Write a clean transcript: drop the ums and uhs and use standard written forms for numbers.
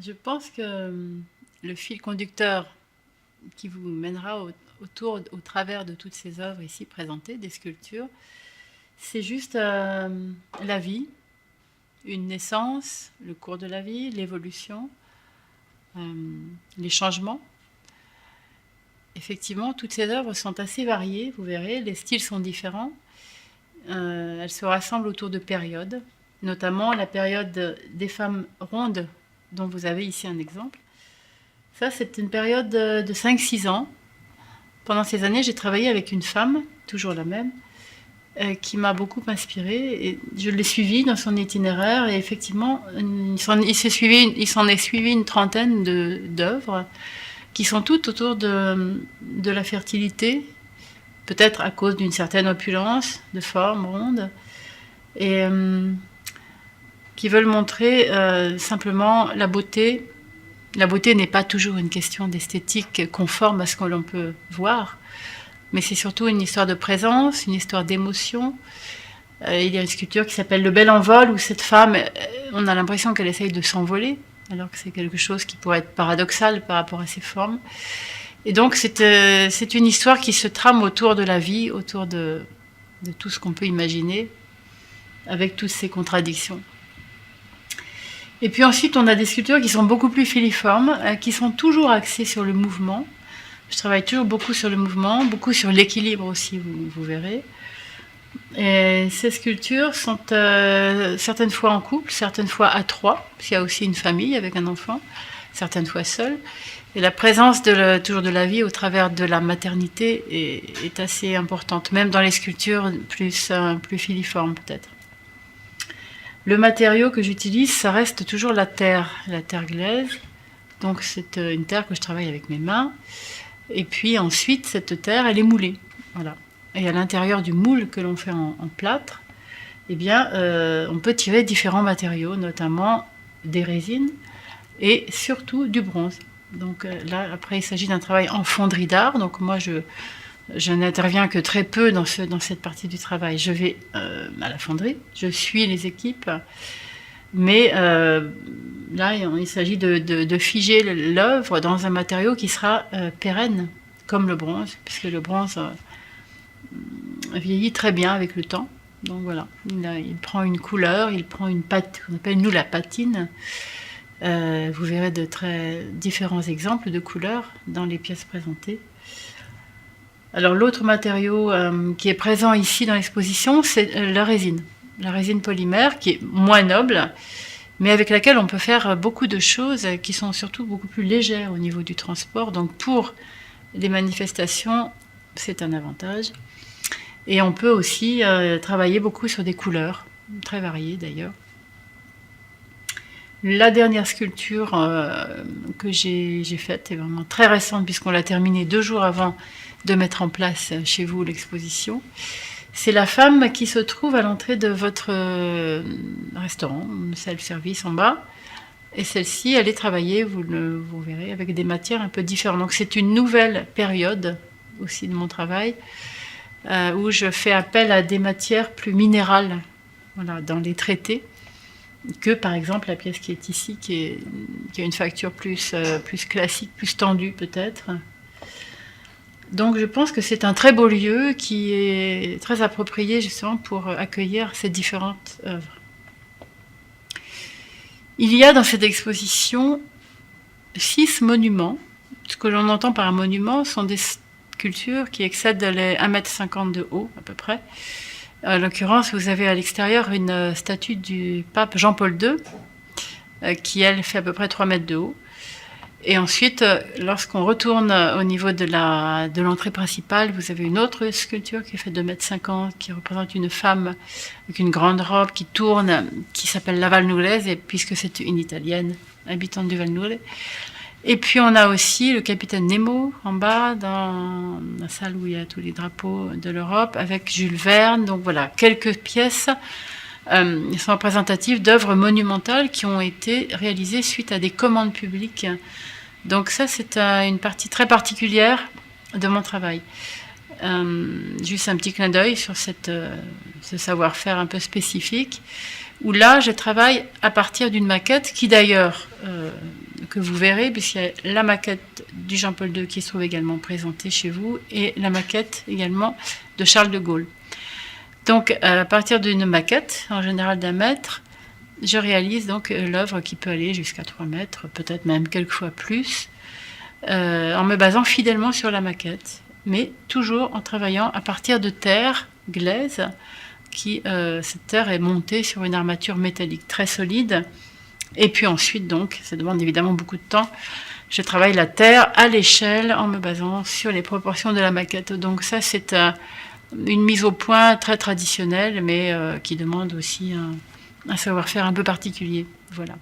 Je pense que le fil conducteur qui vous mènera au travers de toutes ces œuvres ici présentées, des sculptures, c'est juste la vie, une naissance, le cours de la vie, l'évolution, les changements. Effectivement, toutes ces œuvres sont assez variées, vous verrez, les styles sont différents. Elles se rassemblent autour de périodes, notamment la période des femmes rondes, dont vous avez ici un exemple. Ça, c'est une période de 5-6 ans. Pendant ces années, j'ai travaillé avec une femme, toujours la même, qui m'a beaucoup inspirée. Et je l'ai suivie dans son itinéraire et effectivement, il s'en est suivi une trentaine d'œuvres qui sont toutes autour de la fertilité, peut-être à cause d'une certaine opulence de forme ronde, et qui veulent montrer simplement la beauté. La beauté n'est pas toujours une question d'esthétique conforme à ce que l'on peut voir, mais c'est surtout une histoire de présence, une histoire d'émotion. Il y a une sculpture qui s'appelle Le Bel Envol, où cette femme, on a l'impression qu'elle essaye de s'envoler, alors que c'est quelque chose qui pourrait être paradoxal par rapport à ses formes. Et donc c'est une histoire qui se trame autour de la vie, autour de tout ce qu'on peut imaginer, avec toutes ces contradictions. Et puis ensuite, on a des sculptures qui sont beaucoup plus filiformes, qui sont toujours axées sur le mouvement. Je travaille toujours beaucoup sur le mouvement, beaucoup sur l'équilibre aussi, vous verrez. Et ces sculptures sont certaines fois en couple, certaines fois à trois, parce qu'il y a aussi une famille avec un enfant, certaines fois seule. Et la présence toujours de la vie au travers de la maternité est assez importante, même dans les sculptures plus filiformes peut-être. Le matériau que j'utilise, ça reste toujours la terre glaise. Donc c'est une terre que je travaille avec mes mains. Et puis ensuite, cette terre, elle est moulée. Voilà. Et à l'intérieur du moule que l'on fait en plâtre, eh bien, on peut tirer différents matériaux, notamment des résines et surtout du bronze. Donc là, après, il s'agit d'un travail en fonderie d'art. Donc moi, je n'interviens que très peu dans cette partie du travail. Je vais à la fonderie, je suis les équipes, mais là, il s'agit de figer l'œuvre dans un matériau qui sera pérenne, comme le bronze, puisque le bronze vieillit très bien avec le temps. Donc voilà, il prend une couleur, il prend une pâte, qu'on appelle nous la patine. Vous verrez de très différents exemples de couleurs dans les pièces présentées. Alors l'autre matériau qui est présent ici dans l'exposition, c'est la résine polymère, qui est moins noble, mais avec laquelle on peut faire beaucoup de choses qui sont surtout beaucoup plus légères au niveau du transport. Donc pour les manifestations, c'est un avantage. Et on peut aussi travailler beaucoup sur des couleurs, très variées d'ailleurs. La dernière sculpture que j'ai faite est vraiment très récente, puisqu'on l'a terminée 2 jours avant de mettre en place chez vous l'exposition. C'est la femme qui se trouve à l'entrée de votre restaurant, self-service en bas. Et celle-ci, elle est travaillée, vous verrez, avec des matières un peu différentes. Donc c'est une nouvelle période aussi de mon travail, où je fais appel à des matières plus minérales, voilà, dans les traités, que par exemple la pièce qui est ici, qui a une facture plus classique, plus tendue peut-être. Donc je pense que c'est un très beau lieu qui est très approprié justement pour accueillir ces différentes œuvres. Il y a dans cette exposition 6 monuments. Ce que l'on entend par un monument sont des sculptures qui excèdent les 1,50 m de haut à peu près. En l'occurrence, vous avez à l'extérieur une statue du pape Jean-Paul II, qui elle fait à peu près 3 mètres de haut. Et ensuite, lorsqu'on retourne au niveau de l'entrée principale, vous avez une autre sculpture qui fait 2,50 m, qui représente une femme avec une grande robe qui tourne, qui s'appelle la Valnoulaise, et puisque c'est une Italienne, habitante du Valnoule. Et puis on a aussi le capitaine Nemo en bas, dans la salle où il y a tous les drapeaux de l'Europe, avec Jules Verne. Donc voilà, quelques pièces sont représentatives d'œuvres monumentales qui ont été réalisées suite à des commandes publiques. Donc ça, c'est une partie très particulière de mon travail. Juste un petit clin d'œil sur ce savoir-faire un peu spécifique, où là, je travaille à partir d'une maquette qui d'ailleurs que vous verrez, puisqu'il y a la maquette du Jean-Paul II qui se trouve également présentée chez vous, et la maquette également de Charles de Gaulle. Donc, à partir d'une maquette, en général d'1 mètre, je réalise donc l'œuvre qui peut aller jusqu'à 3 mètres, peut-être même quelquefois plus, en me basant fidèlement sur la maquette, mais toujours en travaillant à partir de terre glaise, cette terre est montée sur une armature métallique très solide. Et puis ensuite, donc, ça demande évidemment beaucoup de temps, je travaille la terre à l'échelle en me basant sur les proportions de la maquette. Donc ça, c'est une mise au point très traditionnelle, mais qui demande aussi un savoir-faire un peu particulier. Voilà.